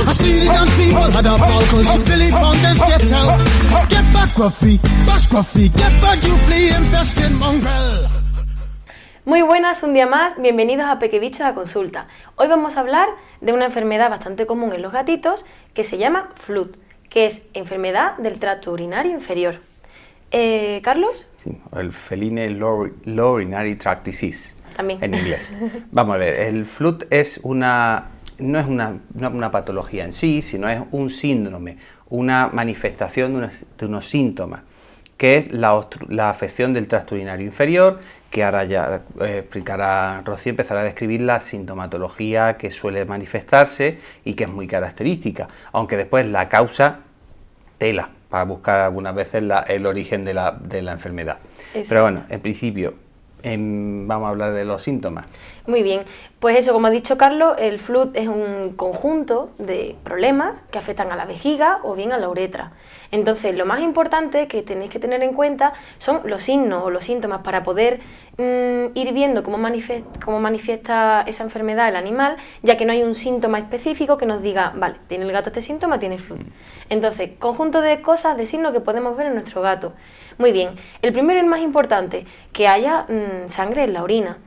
I see the dance people had a ball cause you Billy Fountains get out. Get back Gruffy, bash Gruffy, get back you flea infested mongrel. Muy buenas, un día más, bienvenidos a Pequebichos a Consulta. Hoy vamos a hablar de una enfermedad bastante común en los gatitos que se llama FLUT, que es enfermedad del tracto urinario inferior. ¿Carlos? Sí, el Feline Low Urinary Tract Disease, También. En inglés. Vamos a ver, el FLUT no es una patología en sí, sino es un síndrome, una manifestación de unos síntomas, que es la afección del tracto urinario inferior, que ahora ya explicará Rocío, empezará a describir la sintomatología que suele manifestarse y que es muy característica, aunque después la causa tela, para buscar algunas veces el origen de la enfermedad. Exacto. Pero bueno, en principio vamos a hablar de los síntomas. Muy bien, pues eso, como ha dicho Carlos, el FLUT es un conjunto de problemas que afectan a la vejiga o bien a la uretra. Entonces, lo más importante que tenéis que tener en cuenta son los signos o los síntomas para poder ir viendo cómo manifiesta esa enfermedad el animal, ya que no hay un síntoma específico que nos diga, vale, tiene el gato este síntoma, tiene FLUT. Entonces, conjunto de cosas, de signos que podemos ver en nuestro gato. Muy bien, el primero y el más importante, que haya sangre en la orina.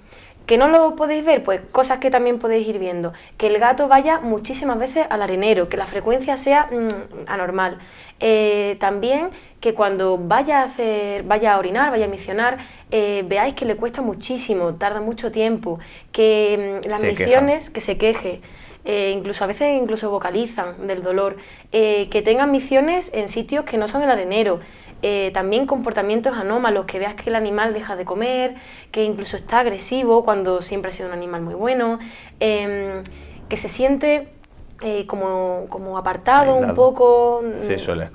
¿Que no lo podéis ver? Pues cosas que también podéis ir viendo. Que el gato vaya muchísimas veces al arenero, que la frecuencia sea anormal. También que cuando vaya a orinar, vaya a micionar, veáis que le cuesta muchísimo, tarda mucho tiempo, que las miciones, que se queje. Incluso a veces vocalizan del dolor, que tengan miciones en sitios que no son el arenero. También comportamientos anómalos, que veas que el animal deja de comer, que incluso está agresivo cuando siempre ha sido un animal muy bueno, que se siente como apartado, aislado, un poco. Se suele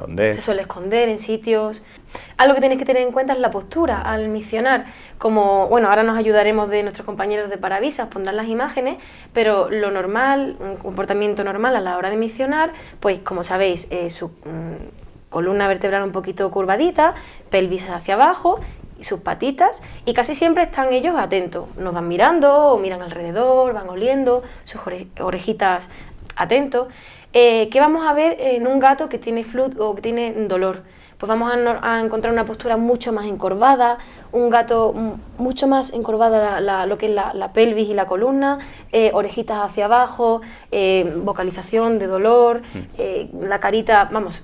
esconder en sitios. Algo que tenéis que tener en cuenta es la postura al micionar. Como, bueno, ahora nos ayudaremos de nuestros compañeros de Paravisas, pondrán las imágenes, pero lo normal, un comportamiento normal a la hora de micionar, pues como sabéis, su columna vertebral un poquito curvadita, pelvis hacia abajo y sus patitas, y casi siempre están ellos atentos, nos van mirando o miran alrededor, van oliendo, sus orejitas atentos. ¿Qué vamos a ver en un gato que tiene FLUT o que tiene dolor? Pues vamos a encontrar una postura mucho más encorvada, un gato mucho más encorvada lo que es la pelvis y la columna, orejitas hacia abajo, vocalización de dolor, la carita, vamos,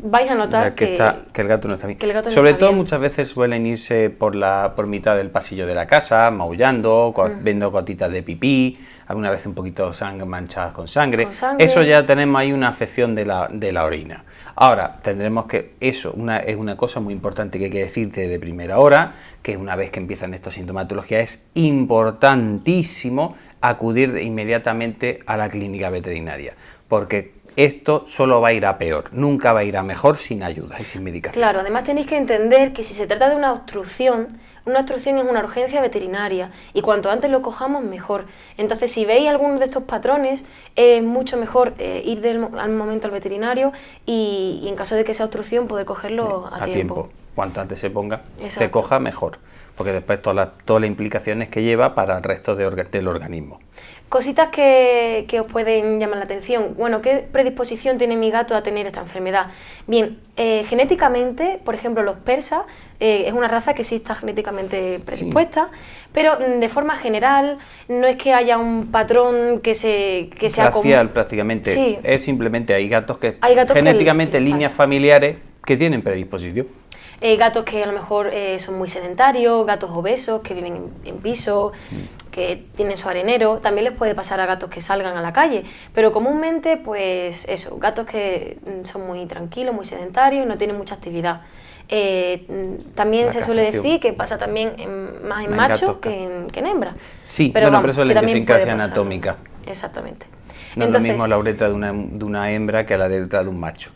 vais a notar que el gato no está bien. Sobre todo muchas veces suelen irse por mitad del pasillo de la casa, maullando, viendo gotitas de pipí, alguna vez un poquito manchadas con sangre. Eso ya tenemos ahí una afección de la orina. Ahora, tendremos que, es una cosa muy importante que hay que decirte de primera hora, que una vez que empiezan estas sintomatologías es importantísimo acudir inmediatamente a la clínica veterinaria, porque esto solo va a ir a peor, nunca va a ir a mejor sin ayuda y sin medicación. Claro, además tenéis que entender que si se trata de una obstrucción es una urgencia veterinaria y cuanto antes lo cojamos mejor. Entonces, si veis algunos de estos patrones, es mucho mejor ir al momento al veterinario y en caso de que sea obstrucción poder cogerlo a tiempo. Cuanto antes se ponga, Exacto. Se coja mejor, porque después todas las implicaciones que lleva para el resto del organismo. Cositas que os pueden llamar la atención. Bueno, ¿qué predisposición tiene mi gato a tener esta enfermedad? Bien, genéticamente, por ejemplo, los persas, es una raza que sí está genéticamente predispuesta, sí, pero de forma general no es que haya un patrón que sea común. Prácticamente, sí. Es simplemente hay gatos genéticamente en líneas familiares que tienen predisposición. Gatos que a lo mejor son muy sedentarios, gatos obesos que viven en piso, que tienen su arenero. También les puede pasar a gatos que salgan a la calle, pero comúnmente pues eso, gatos que son muy tranquilos, muy sedentarios y no tienen mucha actividad. También se suele decir que pasa también más en machos que en hembras. Sí, pero eso es la idiosincrasia anatómica. Exactamente. No es lo mismo la uretra de una hembra que la uretra de un macho.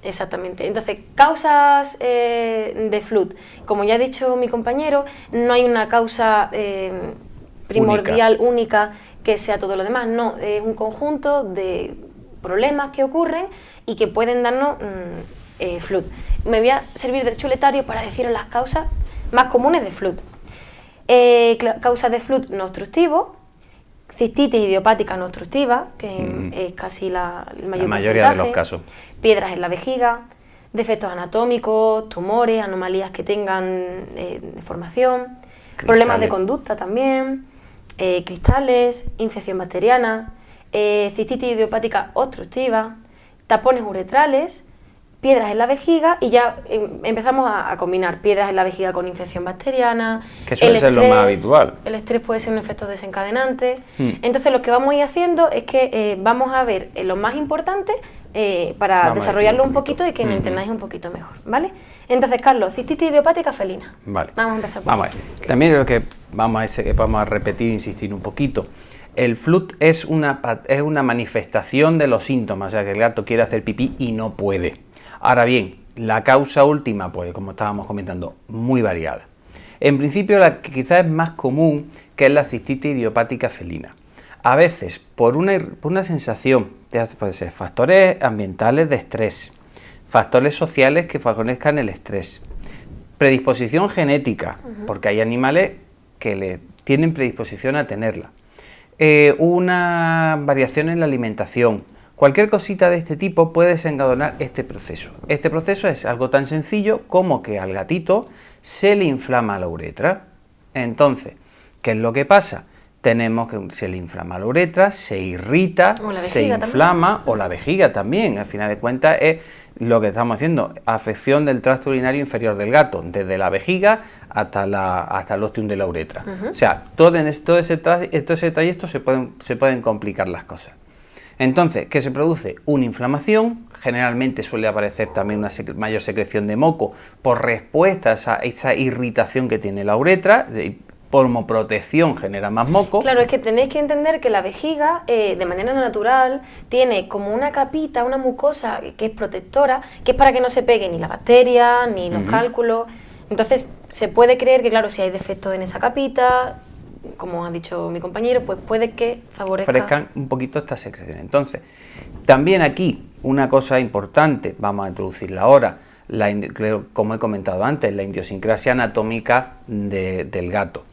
Exactamente. Entonces, causas de FLUT. Como ya ha dicho mi compañero, no hay una causa primordial, única, que sea todo lo demás. No, es un conjunto de problemas que ocurren y que pueden darnos FLUT. Me voy a servir del chuletario para deciros las causas más comunes de FLUT. Causas de FLUT no obstructivo, cistitis idiopática no obstructiva, que es casi la mayoría de los casos, piedras en la vejiga, defectos anatómicos, tumores, anomalías que tengan deformación, problemas de conducta también, cristales, infección bacteriana, cistitis idiopática obstructiva, tapones uretrales, piedras en la vejiga, y ya empezamos a combinar piedras en la vejiga con infección bacteriana. Que suele ser lo más habitual. El estrés puede ser un efecto desencadenante. Entonces lo que vamos a ir haciendo es que vamos a ver lo más importante para desarrollarlo un poquito y que me entendáis un poquito mejor, ¿vale? Entonces, Carlos, cistitis idiopática felina. Vale. Vamos a empezar por Vamos a ver. También lo que vamos a repetir e insistir un poquito. El FLUT es una manifestación de los síntomas, o sea, que el gato quiere hacer pipí y no puede. Ahora bien, la causa última, pues como estábamos comentando, muy variada. En principio, la que quizás es más común, que es la cistitis idiopática felina. A veces, por una sensación, puede ser factores ambientales de estrés, factores sociales que favorezcan el estrés, predisposición genética, porque hay animales que tienen predisposición a tenerla, una variación en la alimentación. Cualquier cosita de este tipo puede desencadenar este proceso. Este proceso es algo tan sencillo como que al gatito se le inflama la uretra. Entonces, ¿qué es lo que pasa? Tenemos que se le inflama la uretra, se irrita, se inflama, también. O la vejiga también. Al final de cuentas es lo que estamos haciendo, afección del tracto urinario inferior del gato, desde la vejiga hasta el ostium de la uretra. O sea, todo ese trayecto se pueden complicar las cosas. Entonces, ¿qué se produce? Una inflamación, generalmente suele aparecer también una mayor secreción de moco por respuesta a esa irritación que tiene la uretra. Como protección genera más moco. Claro, es que tenéis que entender que la vejiga, de manera natural, tiene como una capita, una mucosa que es protectora, que es para que no se pegue ni la bacteria, ni los cálculos. Entonces, se puede creer que, claro, si hay defectos en esa capita, como ha dicho mi compañero, pues puede que favorezcan un poquito esta secreción. Entonces, también aquí, una cosa importante, vamos a introducirla ahora, como he comentado antes, la idiosincrasia anatómica del gato.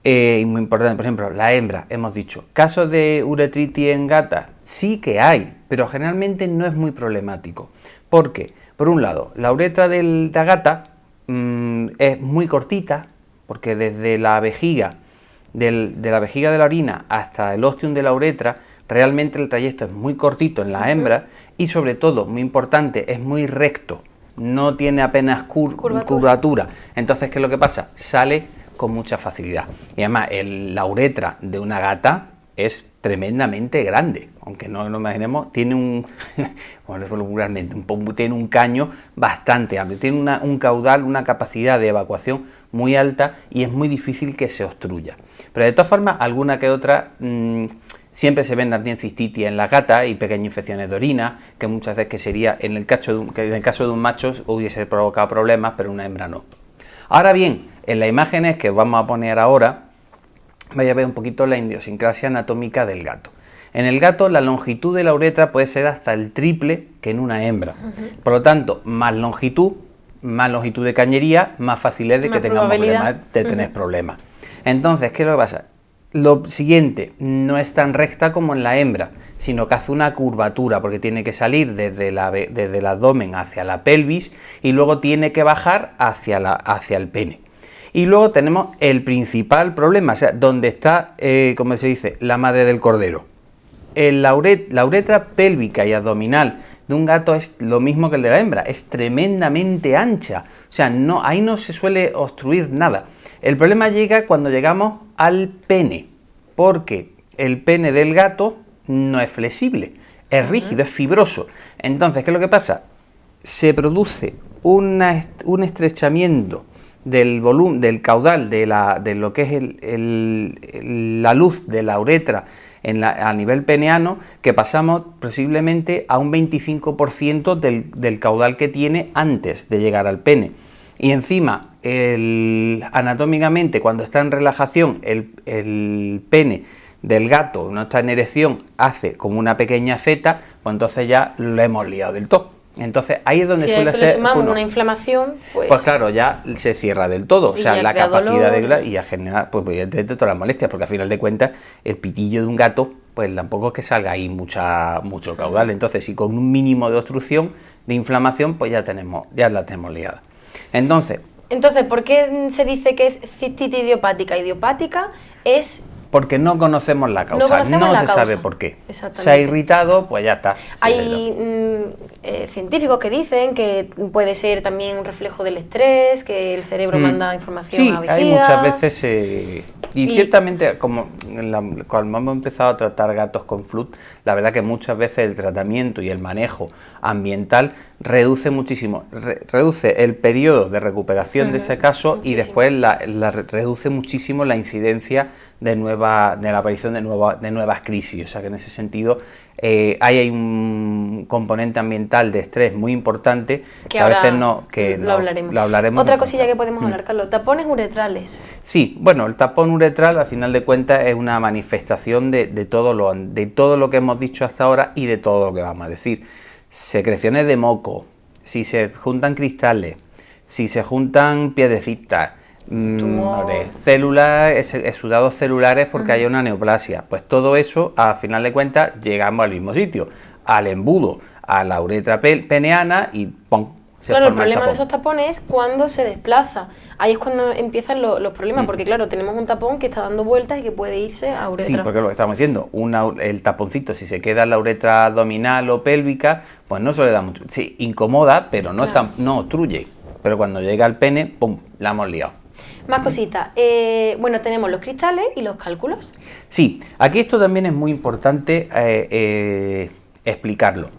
Muy importante, por ejemplo, la hembra, hemos dicho, casos de uretritis en gata, sí que hay, pero generalmente no es muy problemático. Porque, por un lado, la uretra de la gata es muy cortita, porque desde la vejiga, de la vejiga de la orina hasta el ostium de la uretra, realmente el trayecto es muy cortito en la hembra y, sobre todo, muy importante, es muy recto, no tiene apenas curvatura. Entonces, ¿qué es lo que pasa? Sale con mucha facilidad. Y además, la uretra de una gata es tremendamente grande, aunque no lo imaginemos, tiene tiene un caño bastante amplio, tiene un caudal, una capacidad de evacuación muy alta y es muy difícil que se obstruya. Pero de todas formas, alguna que otra, siempre se ven también cistitis en la gata y pequeñas infecciones de orina, que muchas veces que sería, en el caso de un macho hubiese provocado problemas, pero una hembra no. Ahora bien, en las imágenes que vamos a poner ahora, vais a ver un poquito la idiosincrasia anatómica del gato. En el gato, la longitud de la uretra puede ser hasta el triple que en una hembra. Por lo tanto, más longitud de cañería, más fácil es de que tengamos problemas, de tener problemas. Entonces, ¿qué es lo que pasa? Lo siguiente, no es tan recta como en la hembra, sino que hace una curvatura, porque tiene que salir desde el abdomen hacia la pelvis y luego tiene que bajar hacia el pene. Y luego tenemos el principal problema, o sea, donde está, como se dice, la madre del cordero. La uretra pélvica y abdominal de un gato es lo mismo que el de la hembra, es tremendamente ancha, o sea, ahí no se suele obstruir nada. El problema llega cuando llegamos al pene, porque el pene del gato no es flexible, es rígido, es fibroso. Entonces, ¿qué es lo que pasa? Se produce un estrechamiento del volumen, del caudal, de lo que es la luz de la uretra a nivel peneano, que pasamos posiblemente a un 25% del caudal que tiene antes de llegar al pene. Y encima, anatómicamente, cuando está en relajación, el pene del gato no está en erección, hace como una pequeña zeta, pues entonces ya lo hemos liado del todo. Entonces ahí es donde si suele a eso le ser sumamos una inflamación, pues claro, ya se cierra del todo, o y sea, ya la crea capacidad dolor. y ya genera, pues evidentemente todas las molestias, porque al final de cuentas el pitillo de un gato, pues tampoco es que salga ahí mucho caudal. Entonces, si con un mínimo de obstrucción, de inflamación, pues ya la tenemos liada. Entonces, ¿por qué se dice que es cistitis idiopática? Idiopática es... porque no conocemos la causa, no se sabe por qué. Se ha irritado, pues ya está. Hay científicos que dicen que puede ser también un reflejo del estrés, que el cerebro manda información a la vejiga. Sí, hay muchas veces, y ciertamente, cuando hemos empezado a tratar gatos con FLUT, la verdad que muchas veces el tratamiento y el manejo ambiental reduce muchísimo, reduce el periodo de recuperación de ese caso muchísimo. Y después reduce muchísimo la incidencia de la aparición de nuevas crisis. O sea que en ese sentido hay un componente ambiental de estrés muy importante que a veces lo hablaremos. Otra cosilla que podemos hablar, Carlos, tapones uretrales. Sí, bueno, el tapón uretral al final de cuentas es una manifestación de todo lo que hemos dicho hasta ahora y de todo lo que vamos a decir. Secreciones de moco, si se juntan cristales, si se juntan piedrecitas, células, exudados celulares porque hay una neoplasia, pues todo eso al final de cuentas llegamos al mismo sitio, al embudo, a la uretra peneana y ¡pum! Claro, el problema de esos tapones es cuando se desplaza. Ahí es cuando empiezan los problemas, porque claro, tenemos un tapón que está dando vueltas y que puede irse a uretra. Sí, porque lo que estamos diciendo, el taponcito, si se queda en la uretra abdominal o pélvica, pues no se le da mucho. Sí, incomoda, pero no, claro, no obstruye. Pero cuando llega al pene, ¡pum!, la hemos liado. Más cositas. Bueno, tenemos los cristales y los cálculos. Sí, aquí esto también es muy importante explicarlo.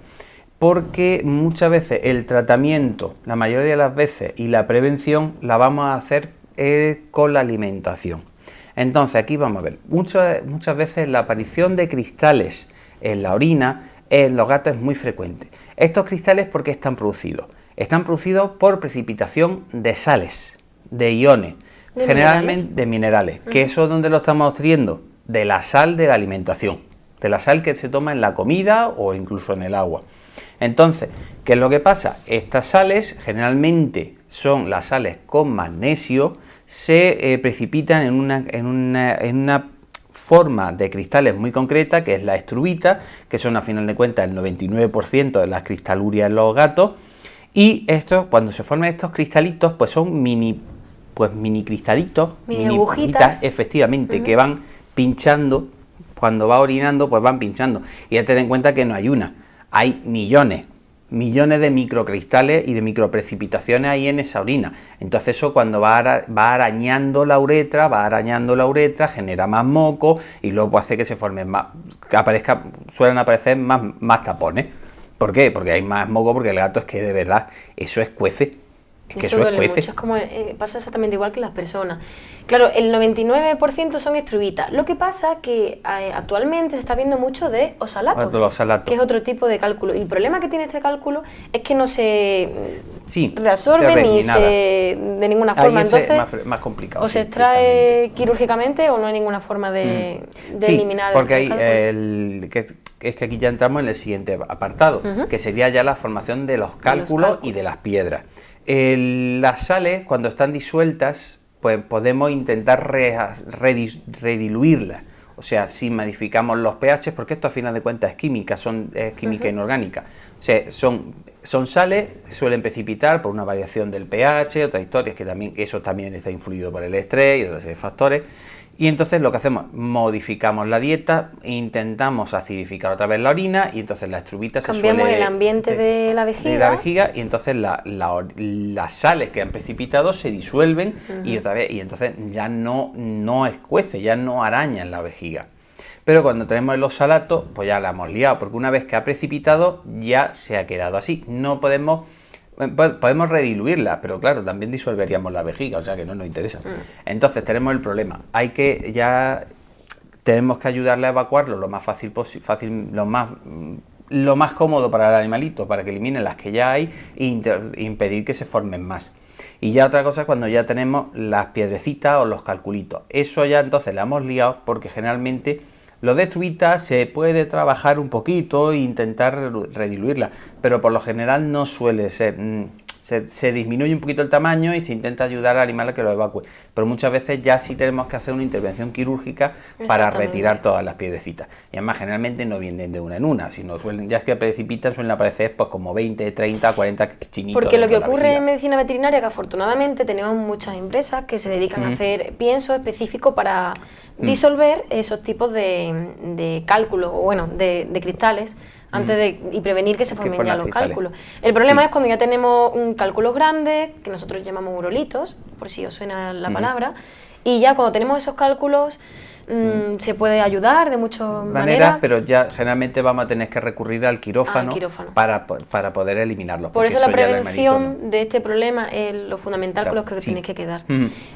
Porque muchas veces el tratamiento, la mayoría de las veces, y la prevención la vamos a hacer con la alimentación. Entonces aquí vamos a ver, muchas veces la aparición de cristales en la orina en los gatos es muy frecuente. Estos cristales, ¿por qué están producidos? Están producidos por precipitación de sales, de iones, generalmente de minerales. ¿Que eso es donde lo estamos obteniendo? De la sal de la alimentación, de la sal que se toma en la comida o incluso en el agua. Entonces, ¿qué es lo que pasa? Estas sales generalmente son las sales con magnesio, se precipitan en una forma de cristales muy concreta, que es la estrubita, que son a final de cuentas el 99% de las cristalurias en los gatos, y cuando se forman estos cristalitos, pues son mini cristalitos, mini agujitas, efectivamente, que van pinchando, cuando va orinando, pues van pinchando. Y hay que tener en cuenta que no hay una. Hay millones de microcristales y de microprecipitaciones ahí en esa orina. Entonces eso cuando va arañando la uretra, genera más moco y luego hace que se formen suelen aparecer más tapones. ¿Por qué? Porque hay más moco, porque el gato es que de verdad eso escuece. Es que eso duele mucho, es como pasa exactamente igual que las personas. Claro, el 99% son estrubitas. Lo que pasa que actualmente se está viendo mucho de osalato, que es otro tipo de cálculo. Y el problema que tiene este cálculo es que no se reabsorbe ni de ninguna forma. Entonces es más complicado. O se extrae quirúrgicamente o no hay ninguna forma de eliminar porque es que aquí ya entramos en el siguiente apartado, que sería ya la formación de los cálculos y de las piedras. Las sales, cuando están disueltas, pues podemos intentar rediluirlas. O sea, si modificamos los pH, porque esto a final de cuentas es química, es química inorgánica. O sea, son sales, suelen precipitar por una variación del pH, otras historias que eso también está influido por el estrés y otra serie de factores. Y entonces lo que hacemos, modificamos la dieta, intentamos acidificar otra vez la orina y entonces la estrubita cambiamos el ambiente de la vejiga. Y entonces las sales que han precipitado se disuelven y otra vez, y entonces ya no escuece, ya no araña en la vejiga. Pero cuando tenemos el oxalato, pues ya la hemos liado, porque una vez que ha precipitado ya se ha quedado así. No podemos rediluirla, pero claro, también disolveríamos la vejiga, o sea que no nos interesa. Entonces tenemos el problema, tenemos que ayudarle a evacuarlo lo más fácil posible, lo más cómodo para el animalito, para que elimine las que ya hay e impedir que se formen más. Y ya otra cosa es cuando ya tenemos las piedrecitas o los calculitos. Eso ya entonces la hemos liado porque generalmente Lo de estrubita se puede trabajar un poquito e intentar rediluirla, pero por lo general no suele ser. Se disminuye un poquito el tamaño y se intenta ayudar al animal a que lo evacúe, pero muchas veces ya sí tenemos que hacer una intervención quirúrgica para retirar todas las piedrecitas. Y además generalmente no vienen de una en una, sino ya es que precipitan, suelen aparecer pues como 20, 30, 40 chinitos. Porque lo que ocurre en medicina veterinaria, que afortunadamente tenemos muchas empresas que se dedican a hacer pienso específico para disolver esos tipos de cálculos, o bueno, de cristales, y prevenir que se formen ya los cálculos. El problema es cuando ya tenemos un cálculos grandes, que nosotros llamamos urolitos, por si os suena la palabra, y ya cuando tenemos esos cálculos se puede ayudar de muchas maneras, pero ya generalmente vamos a tener que recurrir al quirófano, para poder eliminarlos. Por eso la prevención de este problema es lo fundamental con lo que tenéis que quedar.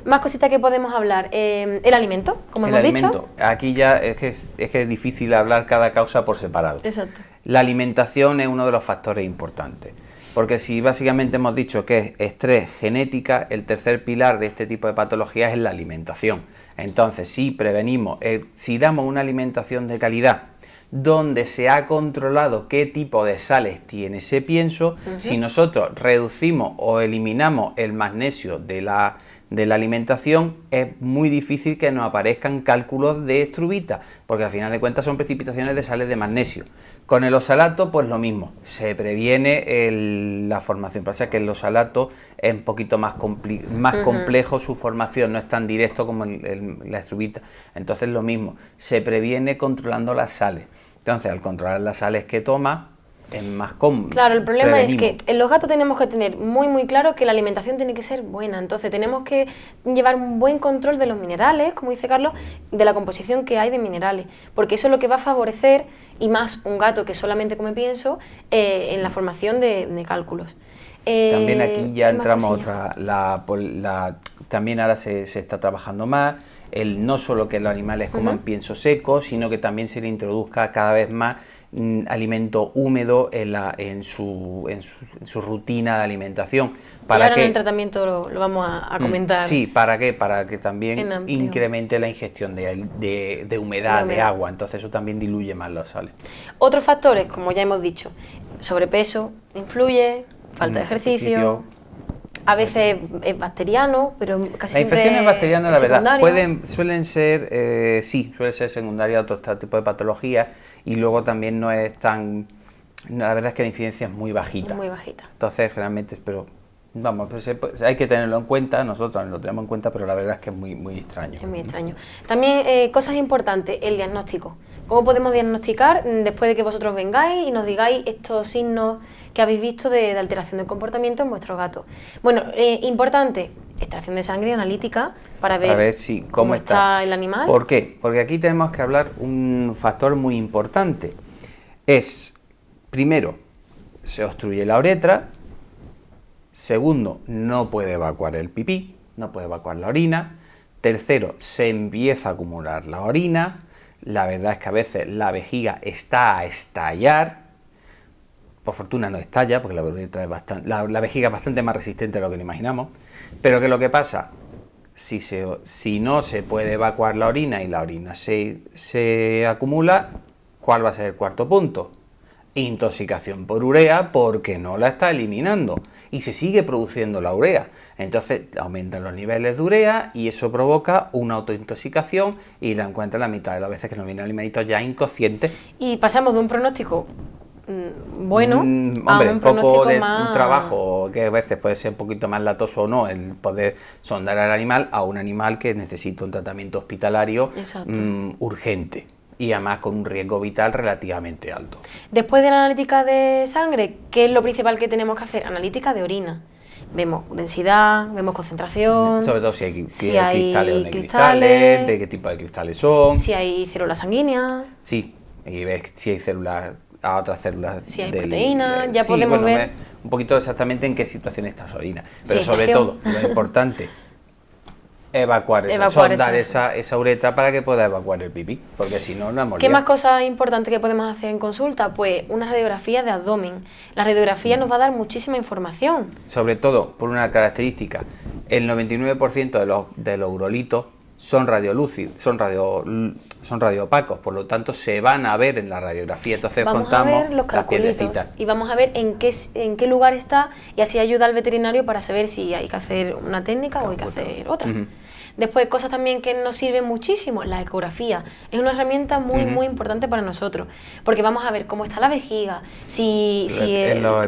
Más cositas que podemos hablar. El alimento, como hemos dicho. Aquí ya es que es difícil hablar cada causa por separado. Exacto. La alimentación es uno de los factores importantes. Porque si básicamente hemos dicho que es estrés, genética, el tercer pilar de este tipo de patologías es la alimentación. Entonces, si prevenimos, si damos una alimentación de calidad, donde se ha controlado qué tipo de sales tiene ese pienso, si nosotros reducimos o eliminamos el magnesio de la alimentación, es muy difícil que nos aparezcan cálculos de estrubita, porque al final de cuentas son precipitaciones de sales de magnesio. Con el oxalato, pues lo mismo, se previene la formación. Pasa que el oxalato es un poquito más complejo, su formación no es tan directo como la estrubita. Entonces lo mismo, se previene controlando las sales. Entonces, al controlar las sales que toma, es más cómodo. Claro, el problema es que en los gatos tenemos que tener muy claro que la alimentación tiene que ser buena. Entonces tenemos que llevar un buen control de los minerales, como dice Carlos, de la composición que hay de minerales, porque eso es lo que va a favorecer, y más un gato que solamente come pienso, en la formación de cálculos. También aquí ya entramos también ahora se está trabajando más no solo que los animales coman pienso seco, sino que también se le introduzca cada vez más alimento húmedo en su rutina de alimentación. Para ahora en el tratamiento lo vamos a comentar. Sí, ¿para qué? Para que también incremente la ingestión de humedad, de agua, entonces eso también diluye más los sales. Otros factores, como ya hemos dicho, sobrepeso influye, falta de ejercicio. A veces es bacteriano, pero casi siempre las infecciones bacterianas, la verdad, suelen ser secundarias a otro tipo de patologías, y luego también no es tan... La verdad es que la incidencia es muy bajita. Muy bajita. Entonces, generalmente, pero vamos, pues hay que tenerlo en cuenta, nosotros lo tenemos en cuenta, pero la verdad es que es muy extraño. Es muy extraño. También, cosas importantes, el diagnóstico. ¿Cómo podemos diagnosticar después de que vosotros vengáis y nos digáis estos signos que habéis visto de alteración de comportamiento en vuestro gato? Bueno, importante, extracción de sangre analítica para ver cómo está el animal. ¿Por qué? Porque aquí tenemos que hablar un factor muy importante. Primero, se obstruye la uretra. Segundo, no puede evacuar el pipí, no puede evacuar la orina. Tercero, se empieza a acumular la orina. La verdad es que a veces la vejiga está a estallar. Por fortuna no estalla, porque la vejiga es bastante más resistente de lo que nos imaginamos. Pero ¿qué es lo que pasa? Si no se puede evacuar la orina y la orina se acumula, ¿cuál va a ser el cuarto punto? Intoxicación por urea, porque no la está eliminando y se sigue produciendo la urea. Entonces aumentan los niveles de urea y eso provoca una autointoxicación, y la encuentra la mitad de las veces que nos vienen animalitos ya inconscientes. Y pasamos de un pronóstico bueno a un pronóstico un trabajo que a veces puede ser un poquito más latoso o no, el poder sondar al animal, a un animal que necesita un tratamiento hospitalario urgente, y además con un riesgo vital relativamente alto. Después de la analítica de sangre, ¿qué es lo principal que tenemos que hacer? Analítica de orina. Vemos densidad, vemos concentración, sobre todo si hay cristales o no hay cristales, de qué tipo de cristales son, si hay células sanguíneas, sí, y ves si hay células, a otras células, si hay proteínas, ya podemos ver un poquito exactamente en qué situación está esa orina, pero sobre todo lo importante, sondar esa uretra para que pueda evacuar el pipí, porque si no, no hemos ¿Qué más cosas importantes que podemos hacer en consulta? Pues una radiografía de abdomen. La radiografía nos va a dar muchísima información. Sobre todo por una característica, el 99% de los urolitos son radiolúcidos, son radioopacos, por lo tanto se van a ver en la radiografía. Entonces vamos contamos a ver los las calculitos piedrecitas. y vamos a ver en qué lugar está, y así ayuda al veterinario para saber si hay que hacer una técnica o hay que hacer otra. Después, cosas también que nos sirven muchísimo, la ecografía. Es una herramienta muy importante para nosotros, porque vamos a ver cómo está la vejiga,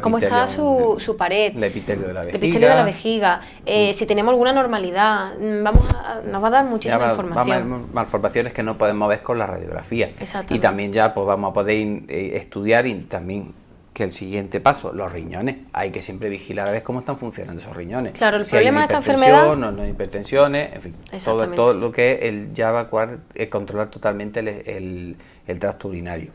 cómo está su pared, el epitelio de la vejiga, si tenemos alguna normalidad. Nos va a dar muchísima información. Vamos a ver malformaciones que no podemos ver con la radiografía. Y también ya pues vamos a poder estudiar, y también que el siguiente paso, los riñones. Hay que siempre vigilar a ver cómo están funcionando esos riñones. Claro, el si problema de esta enfermedad, no hay hipertensiones, en fin, todo lo que ya va a controlar totalmente el tracto urinario.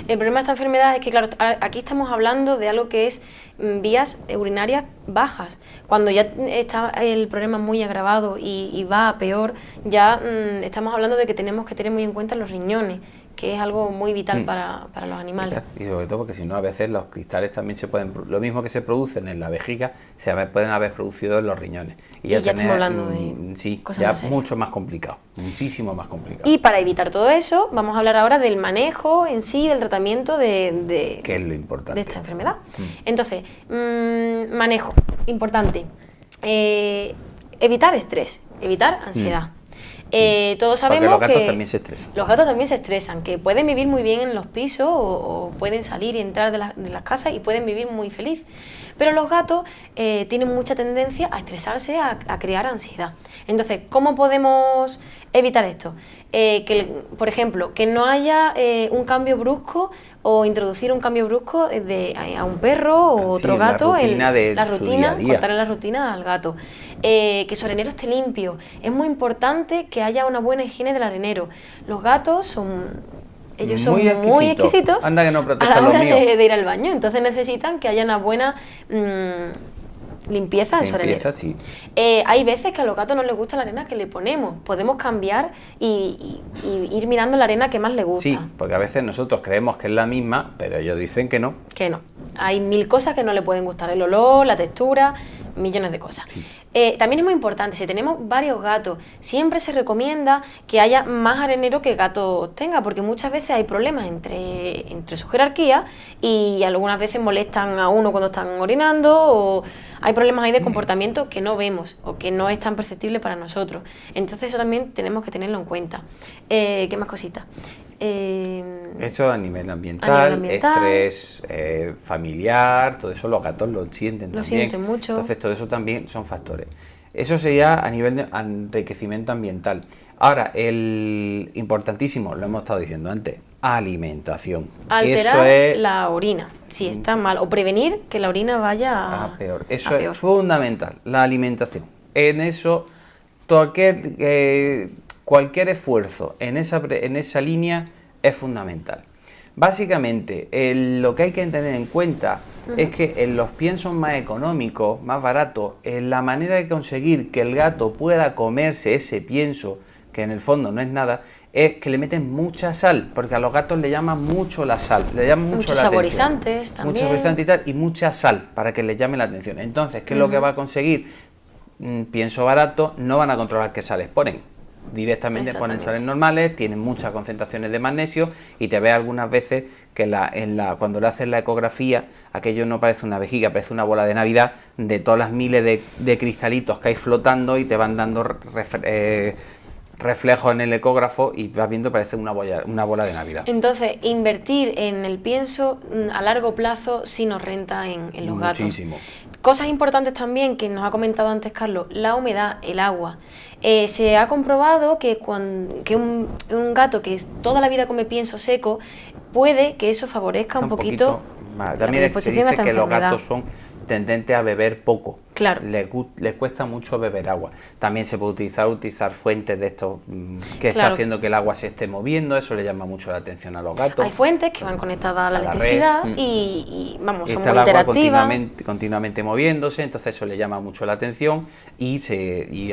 El problema de esta enfermedad es que, claro, aquí estamos hablando de algo que es vías urinarias bajas. Cuando ya está el problema muy agravado y va a peor, ya estamos hablando de que tenemos que tener muy en cuenta los riñones, que es algo muy vital para los animales. Y sobre todo porque si no, a veces los cristales también se pueden, lo mismo que se producen en la vejiga, pueden haber producido en los riñones. Y ya estamos hablando de cosas ya más serias. Mucho más complicado, muchísimo más complicado. Y para evitar todo eso, vamos a hablar ahora del manejo en sí, del tratamiento de ¿Qué es lo importante? De esta enfermedad. Entonces, manejo, importante. Evitar estrés, evitar ansiedad. Todos sabemos porque los gatos que también se estresan. Los gatos también se estresan, que pueden vivir muy bien en los pisos o pueden salir y entrar de las casas y pueden vivir muy feliz. Pero los gatos tienen mucha tendencia a estresarse, a crear ansiedad. Entonces, ¿cómo podemos evitar esto? Por ejemplo, que no haya un cambio brusco o introducir un cambio brusco a un perro o otro gato en la rutina, cortarle la rutina al gato. Que su arenero esté limpio. Es muy importante que haya una buena higiene del arenero. Los gatos son muy exquisitos Anda que no a la hora los míos. de ir al baño, entonces necesitan que haya una buena limpieza en su arenero. Sí. Hay veces que a los gatos no les gusta la arena que le ponemos, podemos cambiar y ir mirando la arena que más les gusta. Sí, porque a veces nosotros creemos que es la misma, pero ellos dicen que no. Que no, hay 1000 cosas que no le pueden gustar, el olor, la textura, millones de cosas. Sí. También es muy importante, si tenemos varios gatos, siempre se recomienda que haya más arenero que el gato tenga, porque muchas veces hay problemas entre su jerarquía y algunas veces molestan a uno cuando están orinando, o hay problemas ahí de comportamiento que no vemos o que no es tan perceptible para nosotros. Entonces eso también tenemos que tenerlo en cuenta. ¿Qué más cositas? Eso a nivel ambiental, estrés familiar, todo eso los gatos lo sienten también. Lo sienten mucho. Entonces todo eso también son factores. Eso sería a nivel de enriquecimiento ambiental. Ahora, el importantísimo, lo hemos estado diciendo antes, alimentación. Alterar eso es la orina, si está mal, o prevenir que la orina vaya a peor. Eso es fundamental, la alimentación. En eso, cualquier esfuerzo en esa línea es fundamental. Básicamente, lo que hay que tener en cuenta es que en los piensos más económicos, más baratos, la manera de conseguir que el gato pueda comerse ese pienso, que en el fondo no es nada, es que le meten mucha sal, porque a los gatos le llaman mucho la sal, le llaman mucho la saborizantes atención. también. Muchos saborizantes y tal, y mucha sal, para que les llame la atención. Entonces, ¿qué es lo que va a conseguir? Pienso barato, no van a controlar qué sales ponen. Directamente ponen sales normales, tienen muchas concentraciones de magnesio, y te ves algunas veces que cuando le haces la ecografía, aquello no parece una vejiga, parece una bola de Navidad de todas las miles de cristalitos que hay flotando y te van dando reflejos en el ecógrafo y vas viendo, parece una bola de Navidad. Entonces, invertir en el pienso a largo plazo sí nos renta en los gatos. Muchísimo. Cosas importantes también que nos ha comentado antes Carlos, la humedad, el agua. Se ha comprobado que un gato que toda la vida come pienso seco, puede que eso favorezca un poquito más. También se dice que los gatos son tendentes a beber poco. Claro. Les cuesta mucho beber agua. También se puede utilizar fuentes de estos que está haciendo que el agua se esté moviendo, eso le llama mucho la atención a los gatos. Hay fuentes que van conectadas a la electricidad y vamos, son muy el agua interactivas. Continuamente moviéndose, entonces eso le llama mucho la atención y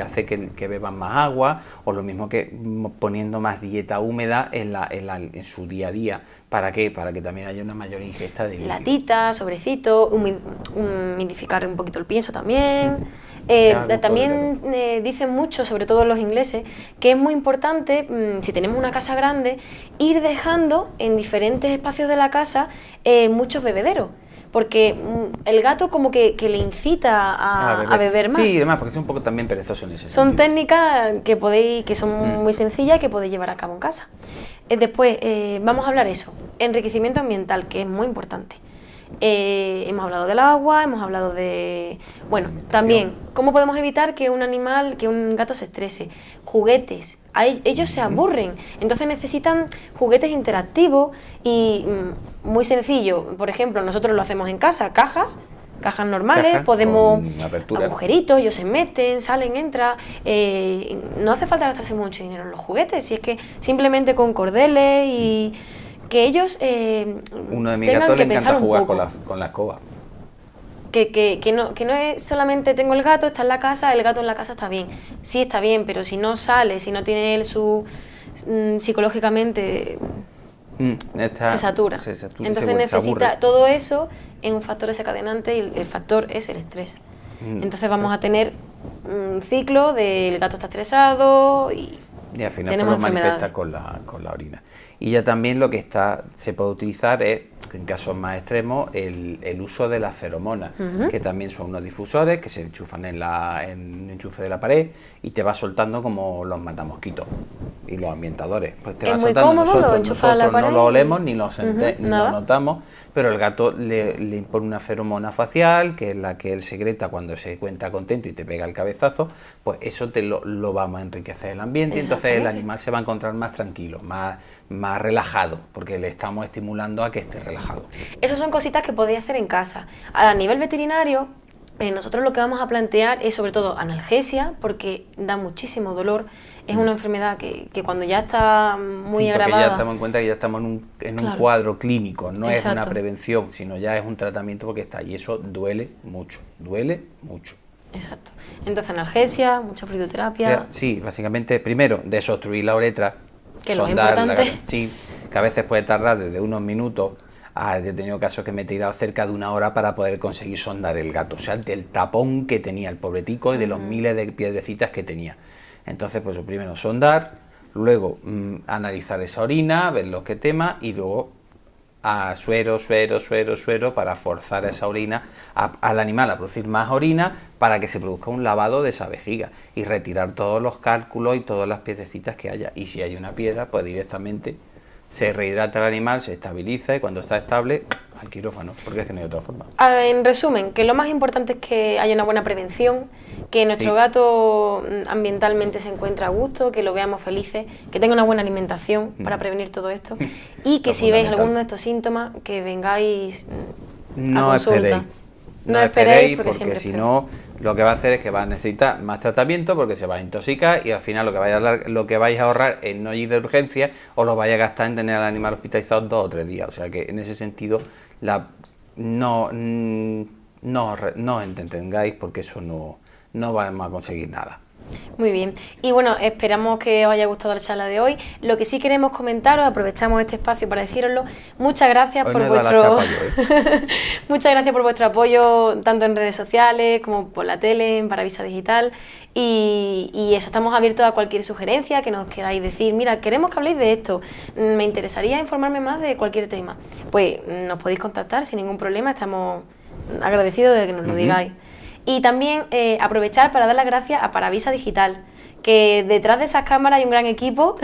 hace que beban más agua, o lo mismo que poniendo más dieta húmeda en su día a día. ¿Para qué? Para que también haya una mayor ingesta de líquido. Latita, sobrecito, humidificar un poquito el pienso también. También dicen mucho, sobre todo los ingleses, que es muy importante, si tenemos una casa grande, ir dejando en diferentes espacios de la casa muchos bebederos. Porque el gato como que le incita a beber más. Sí, además, porque es un poco también perezoso en ese sentido. Son técnicas que son muy sencillas, que podéis llevar a cabo en casa. Después, vamos a hablar enriquecimiento ambiental, que es muy importante. Hemos hablado del agua, hemos hablado de... Bueno, también, ¿cómo podemos evitar que un gato se estrese? Juguetes. Ellos se aburren, entonces necesitan juguetes interactivos y muy sencillo. Por ejemplo, nosotros lo hacemos en casa, cajas normales, podemos agujeritos, ellos se meten, salen, entran. No hace falta gastarse mucho dinero en los juguetes, si es que simplemente con cordeles y que ellos uno de mis gatos le encanta jugar con la escoba. Que no es solamente tengo el gato, está en la casa, el gato en la casa está bien. Sí está bien, pero si no sale, si no tiene él psicológicamente se satura. Entonces necesita todo eso, es un factor desencadenante y el factor es el estrés. Entonces vamos a tener un ciclo del gato está estresado y al final lo manifiesta con la orina. Y ya también lo que se puede utilizar es, en casos más extremos, el uso de las feromonas, que también son unos difusores que se enchufan en el enchufe de la pared y te va soltando como los matamosquitos y los ambientadores. Pues te va soltando. Nosotros no lo olemos ni lo notamos, pero el gato le impone una feromona facial, que es la que él secreta cuando se encuentra contento y te pega el cabezazo, pues eso lo vamos a enriquecer el ambiente y entonces el animal se va a encontrar más tranquilo, más relajado, porque le estamos estimulando a que esté relajado. Esas son cositas que podéis hacer en casa. A nivel veterinario, nosotros lo que vamos a plantear es sobre todo analgesia, porque da muchísimo dolor. Es una enfermedad que cuando ya está muy agravada... ya estamos en cuenta que ya estamos en un cuadro clínico, no es una prevención, sino ya es un tratamiento porque está, y eso duele mucho. Exacto. Entonces analgesia, mucha fitoterapia... Sí, básicamente, primero, desobstruir la uretra, que lo importante. Que a veces puede tardar desde unos minutos he tenido casos que me he tirado cerca de 1 hora para poder conseguir sondar el gato, o sea, del tapón que tenía el pobretico y de los miles de piedrecitas que tenía. Entonces, pues primero sondar, luego analizar esa orina, ver lo que tema y luego suero para forzar esa orina al animal a producir más orina para que se produzca un lavado de esa vejiga y retirar todos los cálculos y todas las piedrecitas que haya. Y si hay una piedra, pues directamente se rehidrata el animal, se estabiliza y cuando está estable al quirófano, porque es que no hay otra forma. En resumen, que lo más importante es que haya una buena prevención, que nuestro gato ambientalmente se encuentre a gusto, que lo veamos felices, que tenga una buena alimentación para prevenir todo esto y que si veis alguno de estos síntomas, que vengáis a consulta. No esperéis porque si no lo que va a hacer es que va a necesitar más tratamiento porque se va a intoxicar y al final lo que vais a ahorrar es no ir de urgencia o lo vais a gastar en tener al animal hospitalizado 2 o 3 días. O sea que en ese sentido no os entretengáis porque eso no vamos a conseguir nada. Muy bien, y bueno, esperamos que os haya gustado la charla de hoy. Lo que sí queremos comentaros, aprovechamos este espacio para deciroslo, muchas gracias por vuestro muchas gracias por vuestro apoyo tanto en redes sociales como por la tele, en Paravisa Digital y eso, estamos abiertos a cualquier sugerencia que nos queráis decir, mira, queremos que habléis de esto, me interesaría informarme más de cualquier tema, pues nos podéis contactar sin ningún problema, estamos agradecidos de que nos lo digáis. Y también aprovechar para dar las gracias a Paravisa Digital, que detrás de esas cámaras hay un gran equipo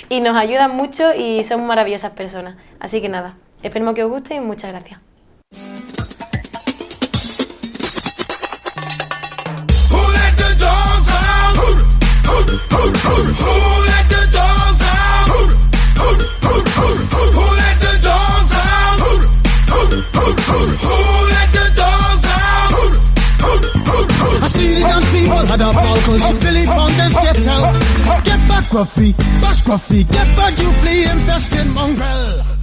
y nos ayudan mucho y son maravillosas personas. Así que nada, esperemos que os guste y muchas gracias. I see the young people had a ball cause you Billy Fountains get out. Get back, Gruffy, bash Gruffy, get back, you flea infested mongrel.